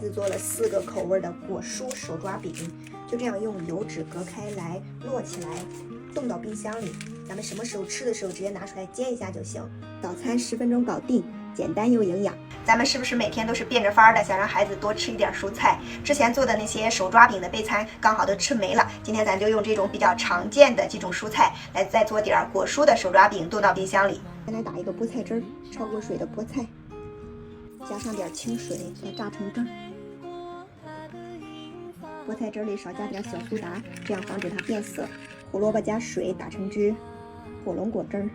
子做了4个口味的果蔬手抓饼，就这样用油纸隔开来，摞起来，冻到冰箱里。咱们什么时候吃的时候直接拿出来煎一下就行。早餐10分钟搞定，简单又营养。咱们是不是每天都是变着法儿的想让孩子多吃一点蔬菜？之前做的那些手抓饼的备餐刚好都吃没了，今天咱就用这种比较常见的几种蔬菜来再做点果蔬的手抓饼，冻到冰箱里。先来打一个菠菜汁儿，焯过水的菠菜，加上点清水，给它榨成汁儿。菠菜汁里少加点小苏打，这样防止它变色。胡萝卜加水打成汁，火龙果汁儿。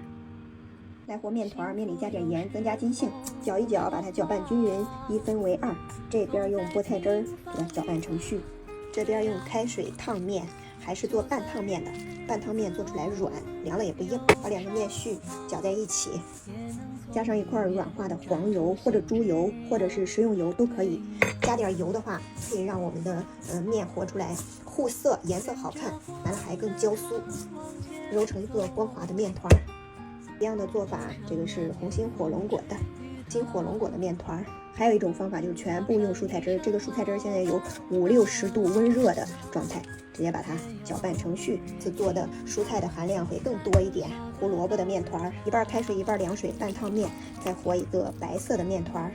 来和面团，面里加点盐，增加筋性。搅一搅，把它搅拌均匀，1分为2。这边用菠菜汁儿给它搅拌成絮，这边用开水烫面，还是做半烫面的。半烫面做出来软，凉了也不硬。把2个面絮搅在一起，加上一块软化的黄油或者猪油或者是食用油都可以。加点油的话，可以让我们的面和出来护色，颜色好看，完了还更焦酥。揉成一个光滑的面团。一样的做法，这个是红心火龙果的金火龙果的面团。还有一种方法就是全部用蔬菜汁，这个蔬菜汁现在有50-60度温热的状态，直接把它搅拌成絮。这做的蔬菜的含量会更多一点。胡萝卜的面团，一半开水一半凉水半烫面，再和一个白色的面团。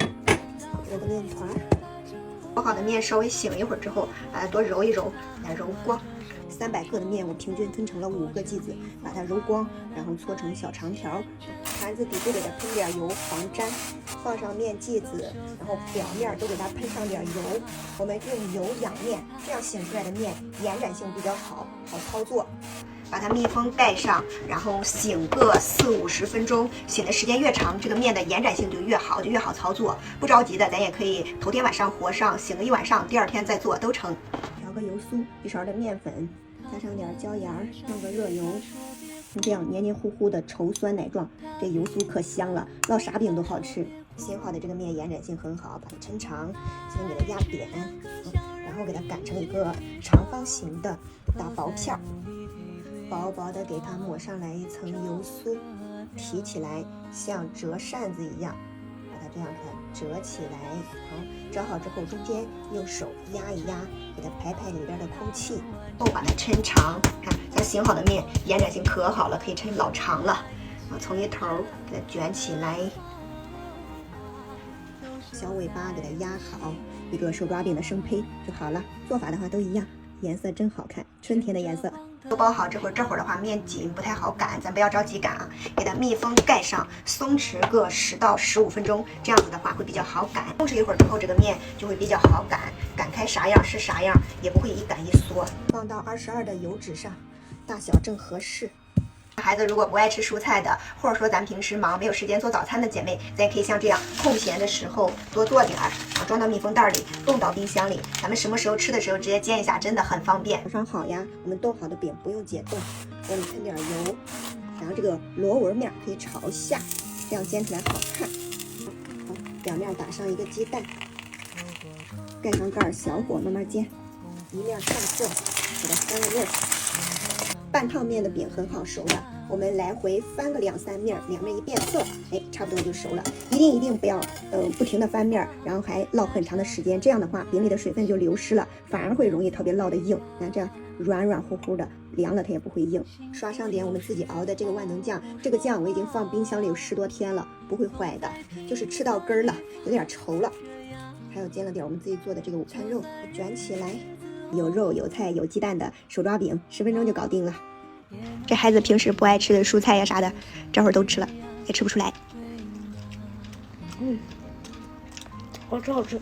我的面团和好的面稍微醒一会儿之后，把它多揉一揉，把它揉光。300克的面我平均分成了5个剂子，把它揉光，然后搓成小长条。盘子底部给它喷点油防粘，放上面剂子，然后表面都给它喷上点油。我们用油养面，这样醒出来的面延展性比较好，好操作。把它密封盖上，然后醒个40-50分钟。醒的时间越长，这个面的延展性就越好，就越好操作。不着急的，咱也可以头天晚上和上，醒个1晚上，第2天再做都成。调个油酥，1勺的面粉，加上点椒盐，弄个热油，这样黏黏糊糊的稠酸奶状，这油酥可香了，烙啥饼都好吃。醒好的这个面延展性很好，把它抻长，先给它压扁，然后给它擀成一个长方形的大薄片儿。薄薄的给它抹上来一层油酥，提起来像折扇子一样，把它这样给它折起来。折好之后，中间用手压一压，给它排排里边的空气，都把它抻长。看，咱醒好的面延展性可好了，可以抻老长了。从一头给它卷起来，小尾巴给它压好，一个手抓饼的生胚就好了。做法的话都一样，颜色真好看，春天的颜色。都包好，这会儿的话面紧不太好擀，咱不要着急擀啊，给它密封盖上，松弛个10到15分钟，这样子的话会比较好擀。松弛一会儿之后，这个面就会比较好擀，擀开啥样是啥样，也不会一擀一缩。放到22的油纸上，大小正合适。孩子如果不爱吃蔬菜的，或者说咱平时忙没有时间做早餐的姐妹，咱也可以像这样空闲的时候多做点儿，装到密封袋里，冻到冰箱里。咱们什么时候吃的时候直接煎一下，真的很方便。早上好呀，我们冻好的饼不用解冻，锅里喷点油，然后这个螺纹面可以朝下，这样煎起来好看。好，表面打上一个鸡蛋，盖上盖，小火慢慢煎，一面上色，给它翻个面。半烫面的饼很好熟的，我们来回翻个2-3面，两面一变色，差不多就熟了。一定不要不停的翻面，然后还烙很长的时间，这样的话饼里的水分就流失了，反而会容易特别烙的硬。看这样软软乎乎的，凉了它也不会硬。刷上点我们自己熬的这个万能酱，这个酱我已经放冰箱里有10多天了，不会坏的，就是吃到根儿了，有点稠了。还有煎了点我们自己做的这个午餐肉，卷起来。有肉有菜有鸡蛋的手抓饼，10分钟就搞定了。这孩子平时不爱吃的蔬菜呀啥的，这会儿都吃了，也吃不出来。好吃好吃。